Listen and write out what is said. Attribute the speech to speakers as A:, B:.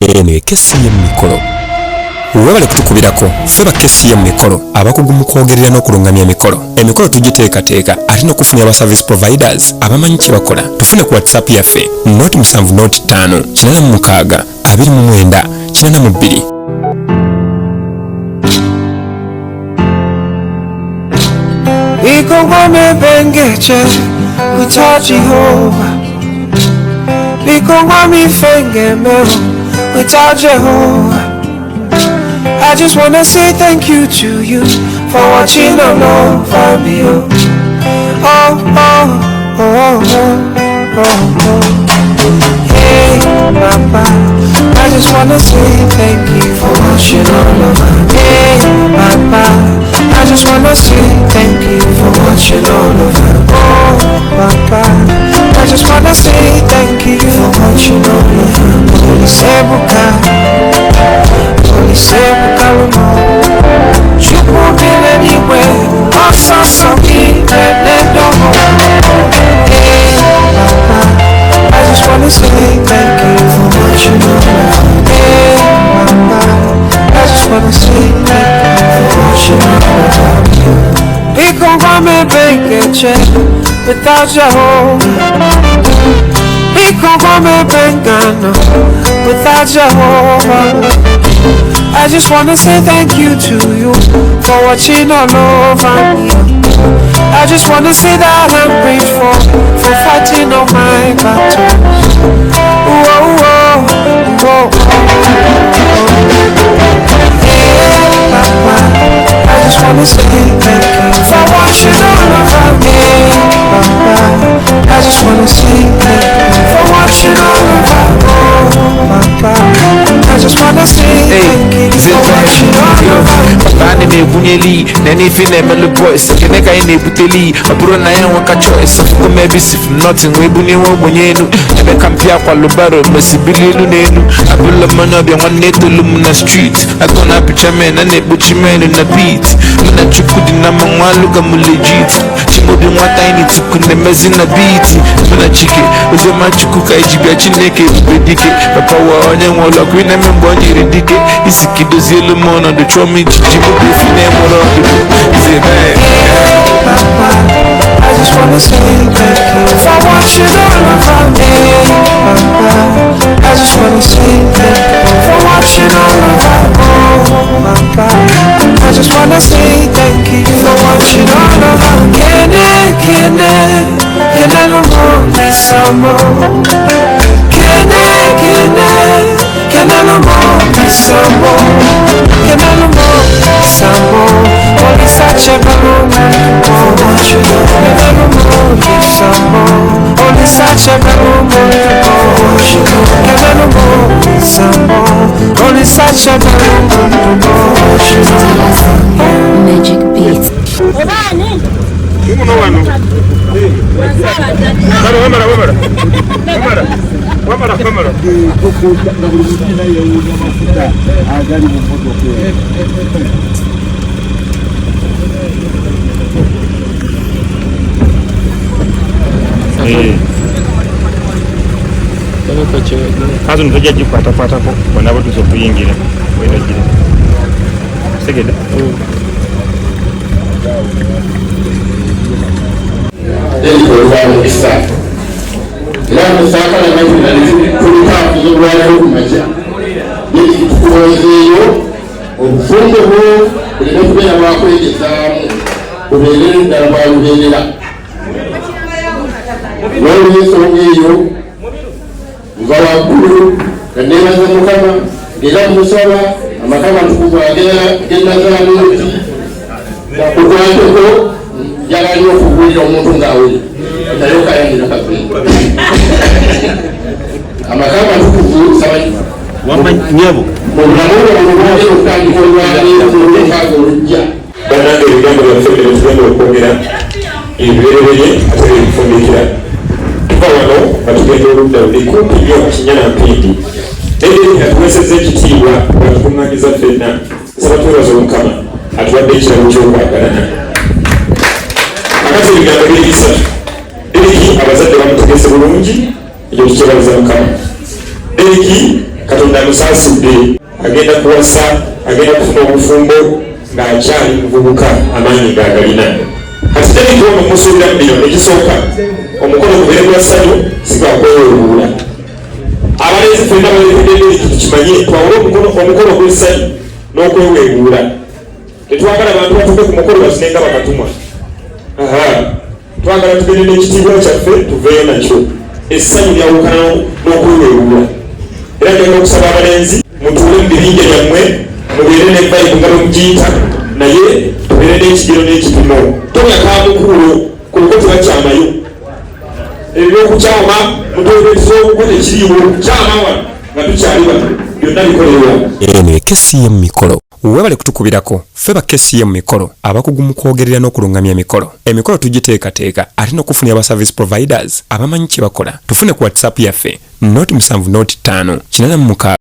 A: eno ekesi y'emikolo webale kutukubirako feba kesi y'emikolo abakugu mu kwogerera n'okulungamya emikolo tugiteekateeka ate n'okufunira aba service providers abamanyi kye bakola tufune ku whatsapp yaffe noti 7 noti 5 86 29 42.
B: Ikongome bengeche utaji Jehovah. Ikongome fenge mero utaji Jehovah. I just wanna say thank you to you for watching over me. Oh, oh, oh, oh, oh. Hey, Papa, I just wanna say thank you for watching over me. Hey, Papa, I just wanna say thank you for watching over me. Oh, Papa, I just wanna say thank you for watching over me. Holy Sebuka, Holy Sebuka, you won't be anywhere. Also, something that don't. Hey, Papa, I just wanna say thank you for watching over me. Hey, Papa, I just wanna say thank you for watching over me. We can come and make a check without Jehovah. We can come and make a without Jehovah. I just wanna say thank you to you for watching all over me. I just wanna say that I'm grateful for fighting all my battles. Whoa, whoa, whoa, hey, Papa, I just wanna say thank you for watching all over me. Papa, I just wanna say thank you for watching all over me. Papa, I just wanna say thank you for watching all over me.
C: Bani me bunyeli, nani fine mele boys. Keneka ine buteli, aburo na ya waka choice. Fuko maybe si from nothing, we bunye wa bunyenu. Nebe kampia kwa lubaro, mesibili lunenu. Abula mano bia waneto lumuna street. Akona picha men, ane buchi men in the beat. Muna chukudi na mangwaluga mu legit. Chimodi mwata ini tukune mezi na beat. Muna chike, uzo machukuka ijibia chineke ubedike. Papa wa onye mwala kwine mbonyi ridike. Isi kido zelu mona do chomi chichibu bifine mwala isi hey.
B: Papa, I just wanna say thank you for watching all over me. Papa, I just wanna say thank you for watching all over me. Papa, I just wanna say thank you for watching all over me. Can I no more miss some more? Can I no more miss some more? Can I no more miss some more? Only such a moment for watching. Can I no more miss some more? Only such a moment for watching. Can I no more miss some more? Only such a moment for watching.
D: Magic beats.
E: kazi ntoja jikwata ko bona bo tuzokuyingira weragira segeda
F: Dentro del barrio está. La saca la máquina de colocar todo o ar no magia. E coisinho, o fundo do, ele não vem a coisa de exame, o velho da barro dele lá. Não é só eu. Ugawa bulu, kanela za mukama, gela musala, amakama tukubwa gela za nuti. Kwa hiyo yaga yo kubuja umuntu ngawe ndayoka yangira kazi amakama tukuvu sabaji
E: wamba nyabo
F: mwanamuru mwanamuru utangi kwa wali kutoka urujia
G: bana ndio jambo la sokoni tunalo kuongea ivelele atari kufundikira kwa wano batugende urunda ikupiyo kinyana mpindi ndio hatuweze kitiwa batukungagiza fena sababu bazomukama atwadde ekirabo ky'okwagalana akazi bigambo by'ebisatu eriki abazadde bamutegese bulungi ekyo kikyebaza mukama eriki katonda amusaasidde agenda kuwasa agenda kufuna obufumbo ng'akyali muvubuka amaanyi g'agalina kati tebituono musuubira mu bino ekisooka omukolo gubere gwa ssanyu sigakweweewuula abalenzi ffenna baleetedde ekintu kimanye twawule omukolo gw'essanyu n'okweweewuula tetwagala abantu batuuke ku mukolo bazinenga bakatumwa twagala tugende n'ekitiibwa kyaffe tuveeyo nakyo essanyu lyawukana n'okweweewuula era ngenda okusaba abalenzi mutuule mu bibinja byammwe mubeere ne vayibu nga bwemugiyita naye tubeere n'ekigero n'ekipimo tomyakamukuulo ku luko tebakyamayo ebyokukyama mutobereza okukola ekiriiwo kyama wano nga tukyali wano byonna bikolerwa
A: eno ekesi ye mu mikolo webale kutukubirako ffe bakesi ye mu mikolo abakugu mu kwogerera n'okulungamya emikolo tugiteekateeka ate n'okufunira aba service providers abamanyi kye bakola tufune ku whatsapp yaffe 07 5 86